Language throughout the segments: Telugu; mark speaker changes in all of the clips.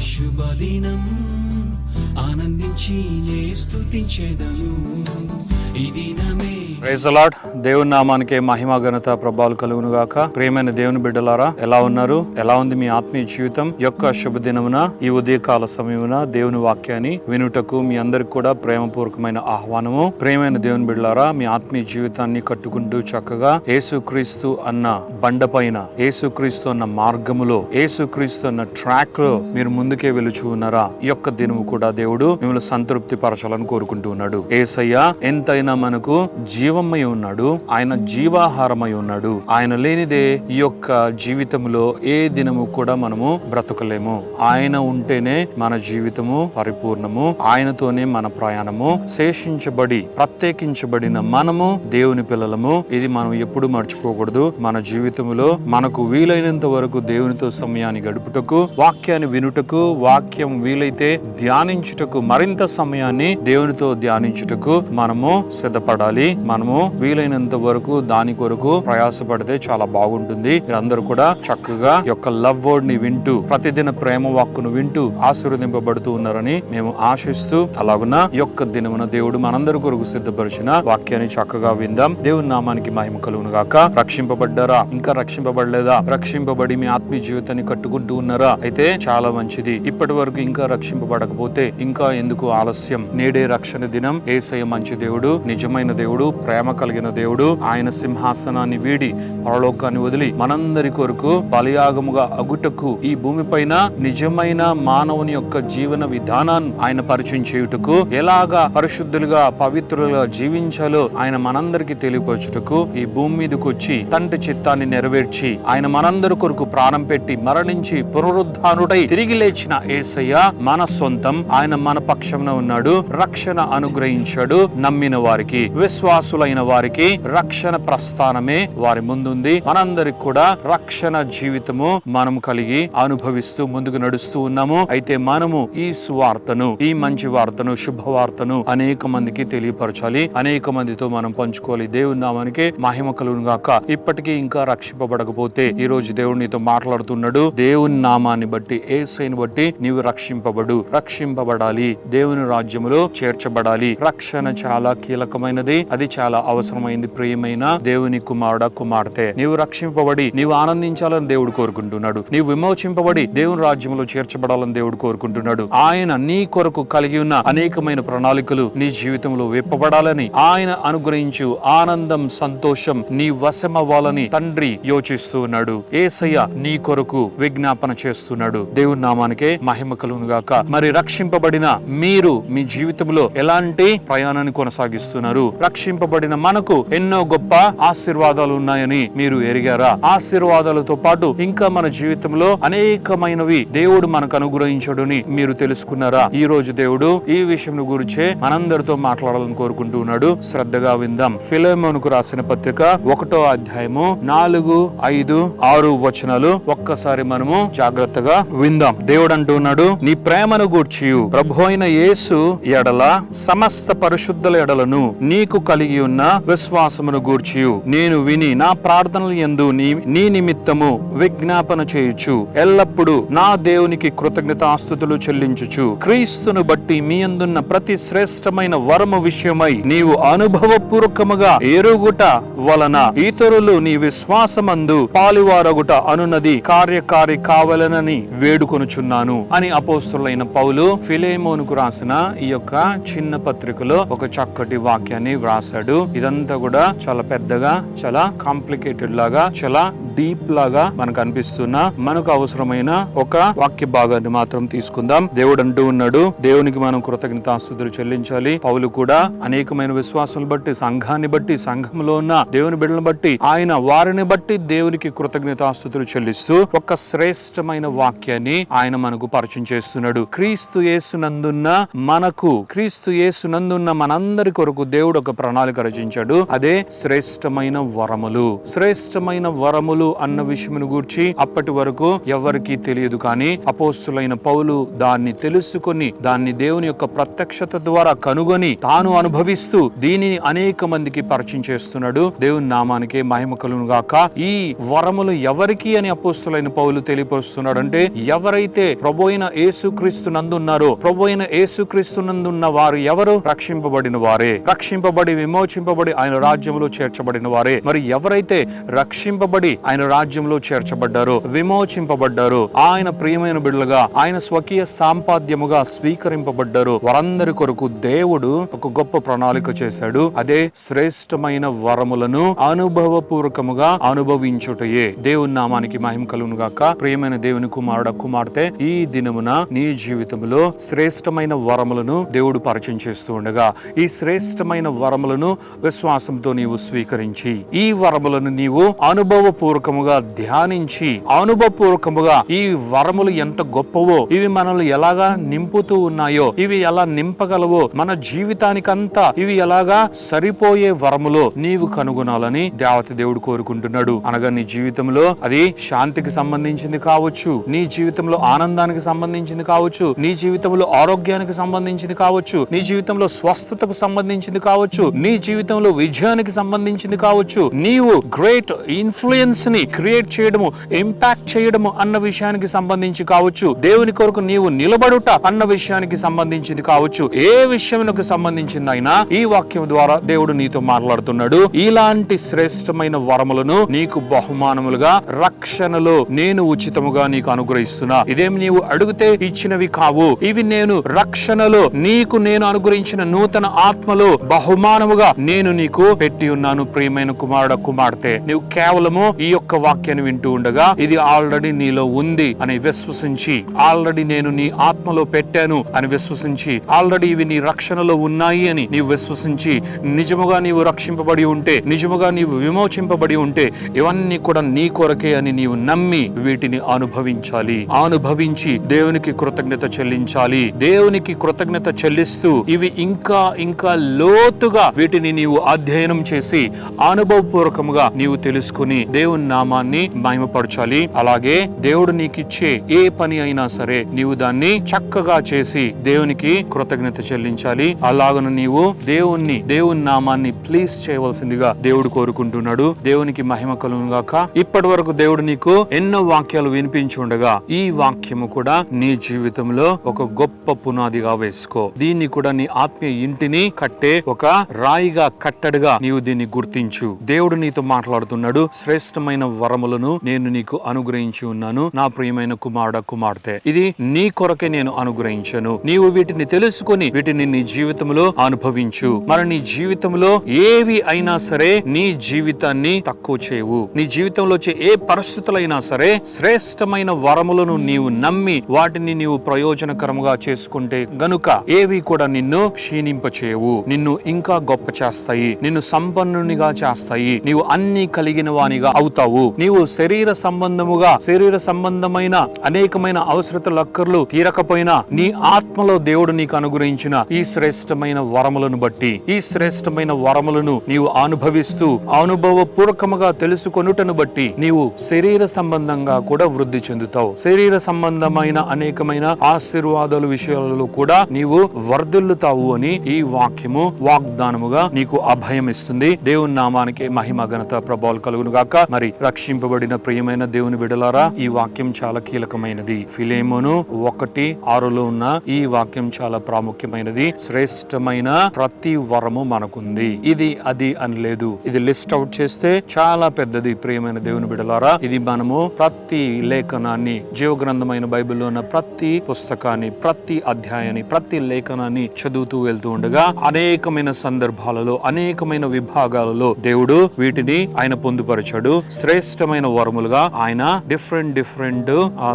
Speaker 1: శుభదినం ఆనందించి నే స్తుతించెదను. ఈ దినమే
Speaker 2: ప్రైజ్ ది లార్డ్. దేవుని నామానికి మహిమ ఘనత ప్రభావాలు కలుగును గాక. ప్రియమైన దేవుని బిడ్డలారా, ఎలా ఉన్నారు? ఎలా ఉంది మీ ఆత్మీయ జీవితం? యొక్క శుభదినమున ఈ ఉదయకాల సమయమున దేవుని వాక్యాన్ని వినుటకు మీ అందరికి కూడా ప్రేమపూర్వకమైన ఆహ్వానము. ప్రియమైన దేవుని బిడ్డలారా, మీ ఆత్మీయ జీవితాన్ని కట్టుకుంటూ చక్కగా యేసుక్రీస్తు అన్న బండ పైన, యేసుక్రీస్తు అన్న మార్గములో, యేసుక్రీస్తు అన్న ట్రాక్ లో మీరు ముందుకే వెలుచు ఉన్నారా? ఈ యొక్క దినము కూడా దేవుడు మిమ్మల్ని సంతృప్తి పరచాలని కోరుకుంటూ ఉన్నాడు. యేసయ్య ఎంతైనా మనకు జీవమై ఉన్నాడు. ఆయన జీవాహారమై ఉన్నాడు. ఆయన లేనిదే ఈ యొక్క జీవితంలో ఏ దినము కూడా మనము బ్రతకలేము. ఆయన ఉంటేనే మన జీవితము పరిపూర్ణము. ఆయనతోనే మన ప్రయాణము. శేషించబడి ప్రత్యేకించబడిన మనము దేవుని పిల్లలము. ఇది మనం ఎప్పుడు మర్చిపోకూడదు. మన జీవితంలో మనకు వీలైనంత వరకు దేవునితో సమయాన్ని గడుపుటకు, వాక్యాన్ని వినుటకు, వాక్యం వీలైతే ధ్యానించుటకు, మరింత సమయాన్ని దేవునితో ధ్యానించుటకు మనము సిద్ధపడాలి. మనము వీలైనంత వరకు దాని కొరకు ప్రయాసపడితే చాలా బాగుంటుంది. మీరందరూ కూడా చక్కగా యొక్క లవ్ వర్డ్ ని వింటూ, ప్రతిదిన ప్రేమ వాక్కును వింటూ ఆశీర్వదింపబడుతూ ఉన్నారని మేము ఆశిస్తూ, అలాగున ఈ యొక్క దినమున దేవుడు మనందరి కొరకు సిద్ధపరిచిన వాక్యాన్ని చక్కగా విందాం. దేవుని నామానికి మహిమ కలుగును గాక. రక్షింపబడ్డారా? ఇంకా రక్షింపబడలేదా? రక్షింపబడి మీ ఆత్మీయ జీవితాన్ని కట్టుకుంటూ ఉన్నారా? అయితే చాలా మంచిది. ఇప్పటి వరకు ఇంకా రక్షింపబడకపోతే ఇంకా ఎందుకు ఆలస్యం? నేడే రక్షణ దినం. యేసయ్య మంచి దేవుడు, నిజమైన దేవుడు, ప్రేమ కలిగిన దేవుడు. ఆయన సింహాసనాన్ని వీడి పరలోకాన్ని వదిలి మనందరి కొరకు బలియాగముగా అగుటకు, ఈ భూమిపైన నిజమైన మానవుని యొక్క జీవన విధానాన్ని ఆయన పరిచయం చేయుటకు, ఎలాగా పరిశుద్ధులుగా పవిత్రులుగా జీవించాలో ఆయన మనందరికి తెలియపరచుటకు ఈ భూమి మీదకి వచ్చి తండ్రి చిత్తాన్ని నెరవేర్చి ఆయన మనందరి కొరకు ప్రాణం పెట్టి మరణించి పునరుద్ధానుడై తిరిగి లేచిన యేసయ్య మన సొంతం. ఆయన మన పక్షంలో ఉన్నాడు. రక్షణ అనుగ్రహించాడు. నమ్మిన వారికి, విశ్వాసులైన వారికి రక్షణ ప్రస్థానమే వారి ముందుంది. మనందరికి కూడా రక్షణ జీవితము మనం కలిగి అనుభవిస్తూ ముందుకు నడుస్తూ ఉన్నాము. అయితే మనము ఈ సువార్తను, ఈ మంచి వార్తను, శుభవార్తను అనేక మందికి తెలియపరచాలి. అనేక మందితో మనం పంచుకోవాలి. దేవుని నామానికి మహిమ కలుగును గాక. ఇప్పటికీ ఇంకా రక్షింపబడకపోతే ఈ రోజు దేవుడు నీతో మాట్లాడుతున్నాడు. దేవుని నామాన్ని బట్టి, యేసయ్యను బట్టి నీవు రక్షింపబడాలి. దేవుని రాజ్యములో చేర్చబడాలి. రక్షణ చాలా కీలకమైనది. అది చాలా అవసరమైంది. ప్రియమైన దేవుని కుమారుడా, కుమార్తె, నీవు రక్షింపబడి నీవు ఆనందించాలని దేవుడు కోరుకుంటున్నాడు. నీవు విమోచింపబడి దేవుని రాజ్యంలో చేర్చబడాలని దేవుడు కోరుకుంటున్నాడు. ఆయన నీ కొరకు కలిగి ఉన్న అనేకమైన ప్రణాళికలు నీ జీవితంలో విప్పబడాలని, ఆయన అనుగ్రహించు ఆనందం, సంతోషం నీ వశమవ్వాలని తండ్రి యోచిస్తూ ఉన్నాడు. యేసయ్య నీ కొరకు విజ్ఞాపన చేస్తున్నాడు. దేవుని నామానికే మహిమ కలుగును గాక. మరి రక్షింపబడిన మీరు మీ జీవితంలో ఎలాంటి ప్రయాణాన్ని కొనసాగిస్తున్నారు? రక్షింపబడిన మనకు ఎన్నో గొప్ప ఆశీర్వాదాలు ఉన్నాయని మీరు ఎరిగారా? ఆశీర్వాదాలతో పాటు ఇంకా మన జీవితంలో అనేకమైనవి దేవుడు మనకు అనుగ్రహించడని మీరు తెలుసుకున్నారా? ఈ రోజు దేవుడు ఈ విషయం గురించే మనందరితో మాట్లాడాలని కోరుకుంటూ ఉన్నాడు. శ్రద్ధగా విందాం. ఫిలెమోనుకు రాసిన పత్రిక 1వ అధ్యాయము 4, 5, 6 వచనాలు ఒక్కసారి మనము జాగ్రత్తగా విందాం. దేవుడు అంటూ ఉన్నాడు, నీ ప్రేమను గూర్చియు ప్రభు అయిన యేసు ఎడల సమస్త పరిశుద్ధుల ఎడలను నీకు కలిగి ఉన్న విశ్వాసమును గూర్చియు నేను విని నా ప్రార్థనల యందు నీ నిమిత్తము విజ్ఞాపన చేయుచు ఎల్లప్పుడూ నా దేవునికి కృతజ్ఞతాస్తుతులు చెల్లించుచు క్రీస్తును బట్టి మీ యందున్న ప్రతి శ్రేష్టమైన వరము విషయమై నీవు అనుభవపూర్వకముగా ఎరుగుట వలన ఇతరులు నీ విశ్వాసమందు పాలువారగుట అనున్నది కార్యకారి కావాలనని వేడుకొనుచున్నాను అని అపోస్తులైన పౌలు ఫిలెమోనుకు రాసిన ఈ యొక్క చిన్న పత్రికలో ఒక చక్కటి వాక్యాన్ని వ్రాసాడు. ఇదంతా కూడా చాలా పెద్దగా, చాలా కాంప్లికేటెడ్ లాగా, చాలా డీప్ లాగా మనకు అనిపిస్తున్నా మనకు అవసరమైన ఒక వాక్య భాగాన్ని మాత్రం తీసుకుందాం. దేవుడు అంటూ ఉన్నాడు, దేవునికి మనం కృతజ్ఞతాస్తుతులు చెల్లించాలి. పౌలు కూడా అనేకమైన విశ్వాసాలు బట్టి, సంఘాన్ని బట్టి, సంఘంలో ఉన్న దేవుని బిడ్డలను బట్టి, ఆయన వారిని బట్టి దేవునికి కృతజ్ఞతాస్తుతులు చెల్లిస్తూ ఒక శ్రేష్టమైన వాక్యాన్ని ఆయన మనకు పరిచయం చేస్తున్నాడు. క్రీస్తు యేసునందున్న మనకు, క్రీస్తు యేసునందున్న మనందరి కొరకు దేవుడు ఒక ప్రణాళిక రచించాడు. అదే శ్రేష్టమైన వరములు. శ్రేష్టమైన వరములు వరములు అన్న విషయమును గూర్చి అప్పటి వరకు ఎవరికీ తెలియదు. కానీ అపోస్తులైన పౌలు దాన్ని తెలుసుకొని దాన్ని దేవుని యొక్క ప్రత్యక్షత ద్వారా కనుగొని తాను అనుభవిస్తూ దీనిని అనేక మందికి పరిచయం చేస్తున్నాడు. దేవుని నామానికి మహిమ కలుగును గాక. ఈ వరములు ఎవరికి అని అపోస్తులైన పౌలు తెలియపరుస్తున్నాడు అంటే, ఎవరైతే ప్రభువైన యేసుక్రీస్తు నందున్నారో, ప్రభువైన యేసుక్రీస్తు నందున్న వారు ఎవరు? రక్షింపబడిన వారే, రక్షింపబడి విమోచింపబడి ఆయన రాజ్యంలో చేర్చబడిన వారే. మరి ఎవరైతే రక్షింపబడి ఆయన రాజ్యంలో చేర్చబడ్డారో, విమోచింపబడ్డారో, ఆయన ప్రియమైన బిడ్డలుగా ఆయన స్వకీయ సాంపాద్యముగా స్వీకరింపబడ్డారో వారందరి కొరకు దేవుడు ఒక గొప్ప ప్రణాళిక చేశాడు. అదే శ్రేష్టమైన వరములను అనుభవపూర్వకముగా అనుభవించుటయే. దేవుని నామానికి మహిమ కలుగును గాక. ప్రియమైన దేవుని కుమారుడ, కుమార్తె, ఈ దినమున నీ జీవితంలో శ్రేష్టమైన వరములను దేవుడు పరిచయం చేస్తూ ఉండగా, ఈ శ్రేష్టమైన వరములను విశ్వాసంతో నీవు స్వీకరించి, ఈ వరములను నీవు అనుభవపూర్వకముగా ధ్యానించి, అనుభవపూర్వకముగా ఈ వరములు ఎంత గొప్పవో, ఇవి మనల్ని ఎలాగా నింపుతూ ఉన్నాయో, ఇవి ఎలా నింపగలవో, మన జీవితానికంతా ఇవి ఎలాగా సరిపోయే వరములో నీవు కనుగొనాలని దేవత దేవుడు కోరుకుంటున్నాడు. అనగా నీ జీవితంలో అది శాంతికి సంబంధించింది కావచ్చు, నీ జీవితంలో ఆనందానికి సంబంధించింది కావచ్చు, నీ జీవితంలో ఆరోగ్యానికి సంబంధించింది కావచ్చు, నీ జీవితంలో స్వస్థతకు సంబంధించింది కావచ్చు, నీ జీవితంలో విజయానికి సంబంధించింది కావచ్చు, నీవు గ్రేట్ ఇన్ఫ్లుయెన్స్ ని క్రియేట్ చేయడము, ఇంపాక్ట్ చేయడము అన్న విషయానికి సంబంధించి కావచ్చు, దేవుని కొరకు నీవు నిలబడుట అన్న విషయానికి సంబంధించింది కావచ్చు, ఏ విషయానికి సంబంధించింది అయినా ఈ వాక్యం ద్వారా దేవుడు నీతో మాట్లాడుతున్నాడు. ఇలాంటి శ్రేష్టమైన వరములను నీకు బహుమానములుగా రక్షణలో నేను ఉచితముగా నీకు అనుగ్రహిస్తున్నా. ఇదేం నీవు అడిగితే ఇచ్చినవి కావు, ఇవి నేను రక్షణలో నీకు నేను అనుగ్రహించిన నూతన ఆత్మలో బహుమానముగా నేను నీకు పెట్టి ఉన్నాను. ప్రియమైన కుమారుడ, కుమార్తె, నీవు కేవలము ఈ యొక్క వాక్యాన్ని వింటూ ఉండగా ఇది ఆల్రెడీ నీలో ఉంది అని విశ్వసించి, ఆల్రెడీ నేను నీ ఆత్మలో పెట్టాను అని విశ్వసించి, ఆల్రెడీ ఇవి నీ రక్షణలో ఉన్నాయి అని నీవు విశ్వసించి, నిజముగా నీవు రక్షింపబడి ఉంటే, నిజముగా నీవు విమోచింపబడి ఉంటే ఇవన్నీ కూడా నీ కొరకే అని నీవు నమ్మి వీటిని అనుభవించాలి. అనుభవించి దేవునికి కృతజ్ఞత చెల్లించాలి. దేవునికి కృతజ్ఞత చెల్లిస్తూ ఇవి ఇంకా ఇంకా లోతుగా వీటిని నీవు అధ్యయనం చేసి అనుభవపూర్వకముగా నీవు తెలుసుకుని దేవుని నామాన్ని మహిమపరచాలి. అలాగే దేవుడు నీకిచ్చే ఏ పని అయినా సరే నీవు దాన్ని చక్కగా చేసి దేవునికి కృతజ్ఞత చెల్లించాలి. అలాగను నీవు దేవుని నామాన్ని ప్లీజ్ చేయవలసిందిగా దేవుడు కోరుకుంటున్నాడు. దేవునికి మహిమ కలుగును గాక. ఇప్పటి వరకు దేవుడు నీకు ఎన్నో వాక్యాలు వినిపించి ఉండగా ఈ వాక్యము కూడా నీ జీవితంలో ఒక గొప్ప పునాదిగా వేసుకో. దీన్ని కూడా నీ ఆత్మీయ ఇంటిని కట్టే ఒక రాయిగా, కట్టడిగా నీవు దీన్ని గుర్తించు. దేవుడు నీతో మాట్లాడుతున్నాడు. శ్రేష్టమైన వరములను నేను నీకు అనుగ్రహించి ఉన్నాను నా ప్రియమైన కుమారుడ, కుమార్తె. ఇది నీ కొరకే నేను అనుగ్రహించను. నీవు వీటిని తెలుసుకొని వీటిని నీ జీవితంలో అనుభవించు. మరి నీ జీవితంలో ఏవి అయినా సరే నీ జీవితాన్ని తక్కువ చేయవు. నీ జీవితంలో వచ్చే ఏ పరిస్థితులైనా సరే శ్రేష్టమైన వరములను నీవు నమ్మి వాటిని నీవు ప్రయోజనకరంగా చేసుకుంటే గనుక ఏవి కూడా నిన్ను క్షీణింపచేయవు. నిన్ను ఇంకా గొప్ప చేస్తాయి. నిన్ను సంపన్నునిగా చేస్తాయి. నీవు అన్ని కలిగిన వానిగా అవుతావు. నీవు శరీర సంబంధమైన అనేకమైన అవసరతలు అక్కర్లు తీరకపోయినా నీ ఆత్మలో దేవుడు నీకు అనుగ్రహించిన ఈ శ్రేష్టమైన వరములను బట్టి, ఈ శ్రేష్టమైన వరములను నీవు అనుభవిస్తూ అనుభవపూర్వకముగా తెలుసుకొనుటను బట్టి నీవు శరీర సంబంధంగా కూడా వృద్ధి చెందుతావు. శరీర సంబంధమైన అనేకమైన ఆశీర్వాదాల విషయాలలో కూడా నీవు వర్ధిల్లుతావు అని ఈ వాక్యము వాగ్దానముగా నీకు అభయం ఇస్తుంది. దేవుని నామానికి మహిమ, ఘనత, ప్రభావాలు కలుగును గాక. మరి రక్షింపబడిన ప్రియమైన దేవుని బిడ్డలారా, ఈ వాక్యం చాలా కీలకమైనది. ఫిలెమోను 1:6 ఉన్న ఈ వాక్యం చాలా ప్రాముఖ్యమైనది. శ్రేష్టమైన ప్రతి వరము మనకుంది. ఇది అది అని లేదు. ఇది లిస్ట్ అవుట్ చేస్తే చాలా పెద్దది. ప్రియమైన దేవుని బిడ్డలారా, ఇది మనము ప్రతి లేఖనాన్ని, జీవగ్రంథమైన బైబిల్లో ఉన్న ప్రతి పుస్తకాన్ని, ప్రతి అధ్యాయాన్ని, ప్రతి లేఖనాన్ని చదువుతూ వెళ్తూ ఉండగా అనేకమైన సందర్భాలలో, అనేకమైన విభాగాలలో దేవుడు వీటిని ఆయన పొందుపరిచాడు. శ్రేష్టమైన వరములుగా ఆయన డిఫరెంట్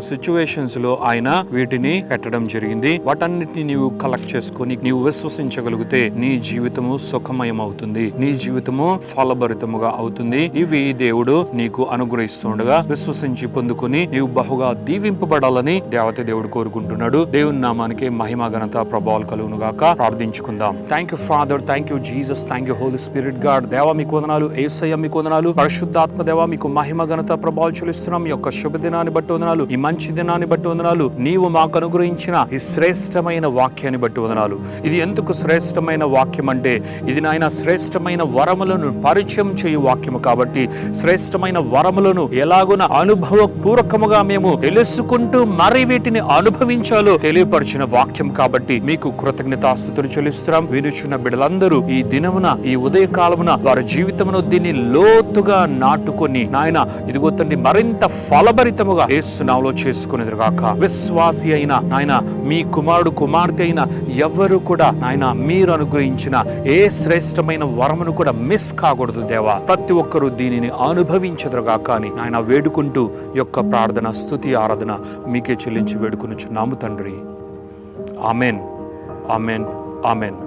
Speaker 2: సిచ్యువేషన్స్ లో ఆయన వీటిని పెట్టడం జరిగింది. వాటన్నిటిని నీవు కలెక్ట్ చేసుకుని నీవు విశ్వసించగలిగితే నీ జీవితము సుఖమయం అవుతుంది. నీ జీవితము ఫలభరితముగా అవుతుంది. ఇవి దేవుడు నీకు అనుగ్రహిస్తుండగా విశ్వసించి పొందుకుని నీవు బహుగా దీవింపబడాలని దేవతే దేవుడు కోరుకుంటున్నాడు. దేవుని నామానికి మహిమ, ఘనత, ప్రభావాలు కలుగును గాక. ప్రార్థించుకుందాం. Thank you Father, thank you Jesus, thank you Holy Spirit God. దేవా మీకు వందనాలు, యేసయ్య మీకు వందనాలు, పరిశుద్ధాత్మ దేవా మీకు మీకు మహిమ ఘనత ప్రభావాలు చెల్లిస్తున్నాం. ఈ యొక్క శుభదినాన్ని బట్టి వందనాలు, ఈ మంచి దినాన్ని బట్టి వందనాలు, నీవు మాకు అనుగ్రహించిన ఈ శ్రేష్టమైన వాక్యాన్ని బట్టి వందనాలు. ఇది ఎందుకు శ్రేష్టమైన వాక్యం అంటే, ఇది నాయన శ్రేష్టమైన వరములను పరిచయం చేయు వాక్యము కాబట్టి, శ్రేష్టమైన వరములను ఎలాగున అనుభవపూర్వకముగా మేము తెలుసుకుంటూ మరి వీటిని అనుభవించాలో తెలియపరిచిన వాక్యం కాబట్టి మీకు కృతజ్ఞతాస్తుతులు చెల్లిస్తున్నాం. వినుచున్న బిడ్డలందరూ ఈ దినమున, ఈ ఉదయ కాలమున వారి జీవితమును దీన్ని లోతుగా నాటుకొని నాయన ఇదిగో తండ్రి మరింత ఫలభరితముగా యేసు నామములో చేసుకునేదిగాక. విశ్వాసి అయిన నాయన మీ కుమారుడు కుమార్తె అయిన ఎవరు కూడా నాయన మీరు అనుగ్రహించిన ఏ శ్రేష్టమైన వరమును కూడా మిస్ కాకూడదు దేవా. ప్రతి ఒక్కరూ దీనిని అనుభవించదురుగాక అని నాయన వేడుకుంటూ యొక్క ప్రార్థన, స్తుతి, ఆరాధన మీకే చెల్లించి వేడుకొనుచున్నాము తండ్రి. Amen, amen, amen.